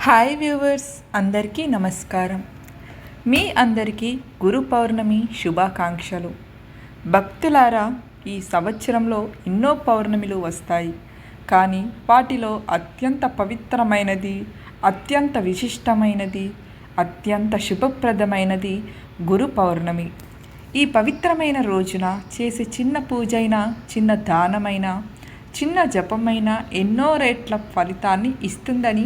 Hi viewers, అందరికీ నమస్కారం. మీ అందరికీ గురు పౌర్ణమి శుభాకాంక్షలు. భక్తులారా, ఈ సంవత్సరంలో ఎన్నో పౌర్ణమిలు వస్తాయి. కానీ వాటిలో అత్యంత పవిత్రమైనది, అత్యంత విశిష్టమైనది, అత్యంత శుభప్రదమైనది గురు పౌర్ణమి. ఈ పవిత్రమైన రోజున చేసే చిన్న పూజైనా, చిన్న దానమైనా, చిన్న జపమైనా ఎన్నో రెట్ల ఫలితాన్ని ఇస్తుందని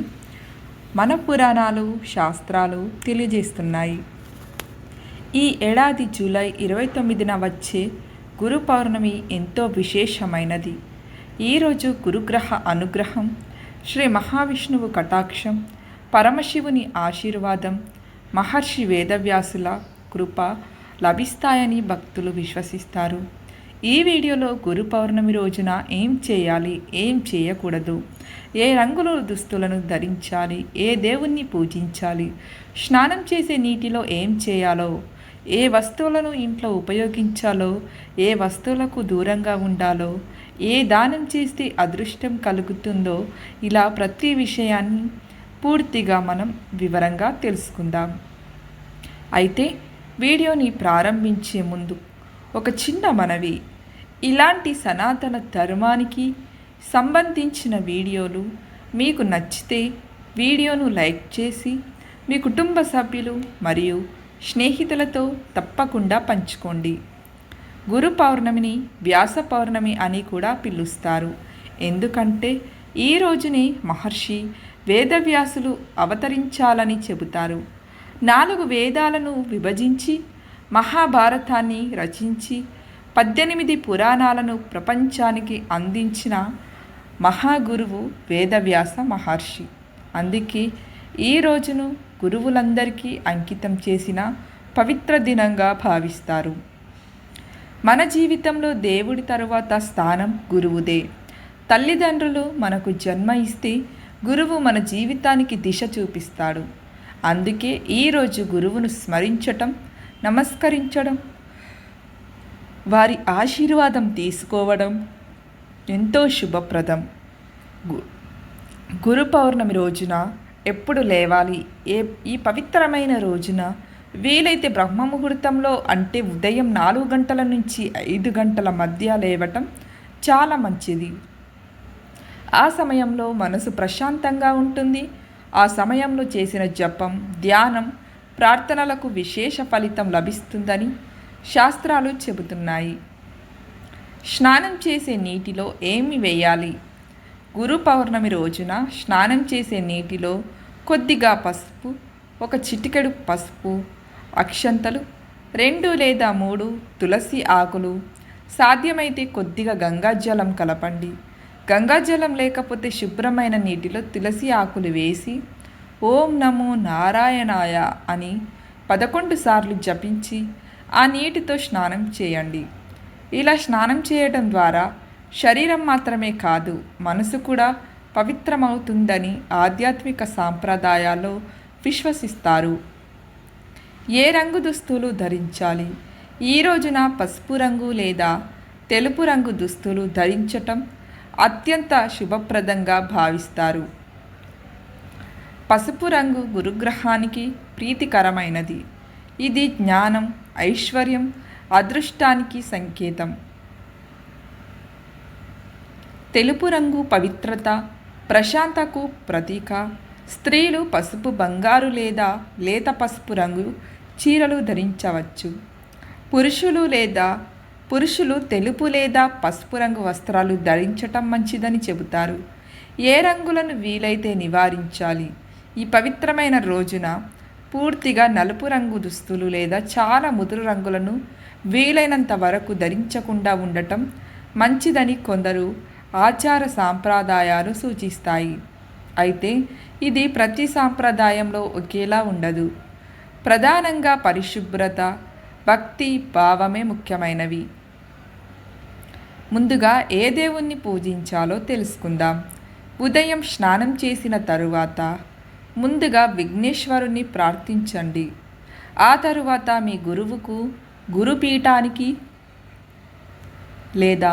మన పురాణాలు, శాస్త్రాలు తెలియజేస్తున్నాయి. ఈ ఏడాది జూలై 29న వచ్చే గురు పౌర్ణమి ఎంతో విశేషమైనది. ఈరోజు గురుగ్రహ అనుగ్రహం, శ్రీ మహావిష్ణువు కటాక్షం, పరమశివుని ఆశీర్వాదం, మహర్షి వేదవ్యాసుల కృప లభిస్తాయని భక్తులు విశ్వసిస్తారు. ఈ వీడియోలో గురు పౌర్ణమి రోజున ఏం చేయాలి, ఏం చేయకూడదు, ఏ రంగుల దుస్తులను ధరించాలి, ఏ దేవుణ్ణి పూజించాలి, స్నానం చేసే నీటిలో ఏం చేయాలో, ఏ వస్తువులను ఇంట్లో ఉపయోగించాలో, ఏ వస్తువులకు దూరంగా ఉండాలో, ఏ దానం చేస్తే అదృష్టం కలుగుతుందో, ఇలా ప్రతి విషయాన్ని పూర్తిగా మనం వివరంగా తెలుసుకుందాం. అయితే వీడియోని ప్రారంభించే ముందు ఒక చిన్న మనవి. ఇలాంటి సనాతన ధర్మానికి సంబంధించిన వీడియోలు మీకు నచ్చితే వీడియోను లైక్ చేసి మీ కుటుంబ సభ్యులు మరియు స్నేహితులతో తప్పకుండా పంచుకోండి. గురు పౌర్ణమిని వ్యాస పౌర్ణమి అని కూడా పిలుస్తారు. ఎందుకంటే ఈ రోజుని మహర్షి వేదవ్యాసులు అవతరించాలని చెబుతారు. 4 వేదాలను విభజించి మహాభారతాన్ని రచించి 18 పురాణాలను ప్రపంచానికి అందించిన మహాగురువు వేదవ్యాస మహర్షి. అందుకే ఈ రోజును గురువులందరికీ అంకితం చేసిన పవిత్ర దినంగా భావిస్తారు. మన జీవితంలో దేవుడి తరువాత స్థానం గురువుదే. తల్లిదండ్రులు మనకు జన్మ ఇస్తే గురువు మన జీవితానికి దిశ చూపిస్తాడు. అందుకే ఈరోజు గురువును స్మరించటం, నమస్కరించడం, వారి ఆశీర్వాదం తీసుకోవడం ఎంతో శుభప్రదం. గురు పౌర్ణమి రోజున ఎప్పుడు లేవాలి? ఈ పవిత్రమైన రోజున వీలైతే బ్రహ్మముహూర్తంలో, అంటే ఉదయం 4 గంటల నుంచి 5 గంటల మధ్య లేవటం చాలా మంచిది. ఆ సమయంలో మనసు ప్రశాంతంగా ఉంటుంది. ఆ సమయంలో చేసిన జపం, ధ్యానం, ప్రార్థనలకు విశేష ఫలితం లభిస్తుందని శాస్త్రాలు చెబుతున్నాయి. స్నానం చేసే నీటిలో ఏమి వేయాలి? గురు పౌర్ణమి రోజున స్నానం చేసే నీటిలో కొద్దిగా పసుపు, ఒక చిటికెడు పసుపు, అక్షంతలు, 2 లేదా 3 తులసి ఆకులు, సాధ్యమైతే కొద్దిగా గంగాజలం కలపండి. గంగాజలం లేకపోతే శుభ్రమైన నీటిలో తులసి ఆకులు వేసి ఓం నమో నారాయణాయ అని 11 సార్లు జపించి ఆ నీటితో స్నానం చేయండి. ఇలా స్నానం చేయడం ద్వారా శరీరం మాత్రమే కాదు, మనసు కూడా పవిత్రమవుతుందని ఆధ్యాత్మిక సాంప్రదాయాల్లో విశ్వసిస్తారు. ఏ రంగు దుస్తులు ధరించాలి? ఈ రోజున పసుపు రంగు లేదా తెలుపు రంగు దుస్తులు ధరించటం అత్యంత శుభప్రదంగా భావిస్తారు. పసుపు రంగు గురుగ్రహానికి ప్రీతికరమైనది. ఇది జ్ఞానం, ఐశ్వర్యం, అదృష్టానికి సంకేతం. తెలుపు రంగు పవిత్రత, ప్రశాంతకు ప్రతీక. స్త్రీలు పసుపు, బంగారు లేదా లేత పసుపు రంగు చీరలు ధరించవచ్చు. పురుషులు తెలుపు లేదా పసుపు రంగు వస్త్రాలు ధరించటం మంచిదని చెబుతారు. ఏ రంగులను వీలైతే నివారించాలి? ఈ పవిత్రమైన రోజున పూర్తిగా నలుపు రంగు దుస్తులు లేదా చాలా ముదురు రంగులను వీలైనంత వరకు ధరించకుండా ఉండటం మంచిదని కొందరు ఆచార సాంప్రదాయాలు సూచిస్తాయి. అయితే ఇది ప్రతి సాంప్రదాయంలో ఒకేలా ఉండదు. ప్రధానంగా పరిశుభ్రత, భక్తి భావమే ముఖ్యమైనవి. ముందుగా ఏ దేవుణ్ణి పూజించాలో తెలుసుకుందాం. ఉదయం స్నానం చేసిన తరువాత ముందుగా విఘ్నేశ్వరుని ప్రార్థించండి. ఆ తరువాత మీ గురువుకు, గురుపీఠానికి లేదా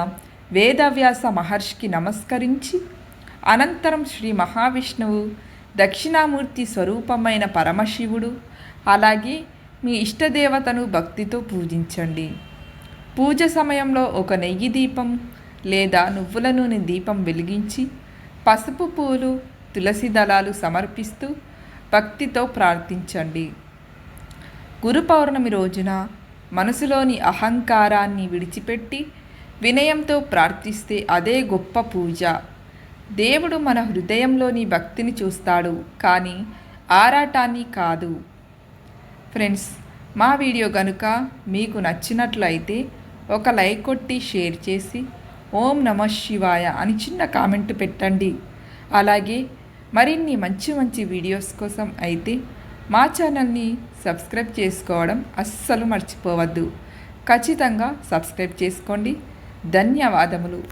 వేదవ్యాస మహర్షికి నమస్కరించి అనంతరం శ్రీ మహావిష్ణువు దక్షిణామూర్తి స్వరూపమైన పరమశివుడు, అలాగే మీ ఇష్టదేవతను భక్తితో పూజించండి. పూజ సమయంలో ఒక నెయ్యి దీపం లేదా నువ్వుల నూనె దీపం వెలిగించి పసుపు పూలు, తులసి దళాలు సమర్పిస్తూ భక్తితో ప్రార్థించండి. గురు పౌర్ణమి రోజున మనసులోని అహంకారాన్ని విడిచిపెట్టి వినయంతో ప్రార్థిస్తే అదే గొప్ప పూజ. దేవుడు మన హృదయంలోని భక్తిని చూస్తాడు, కానీ ఆరాటాన్ని కాదు. ఫ్రెండ్స్, మా వీడియో కనుక మీకు నచ్చినట్లయితే ఒక లైక్ కొట్టి షేర్ చేసి ఓం నమః శివాయ అని చిన్న కామెంట్ పెట్టండి. అలాగే మరిన్ని మంచి మంచి వీడియోస్ కోసం అయితే మా ఛానల్ని సబ్స్క్రైబ్ చేసుకోవడం అస్సలు మర్చిపోవద్దు. ఖచ్చితంగా సబ్స్క్రైబ్ చేసుకోండి. ధన్యవాదములు.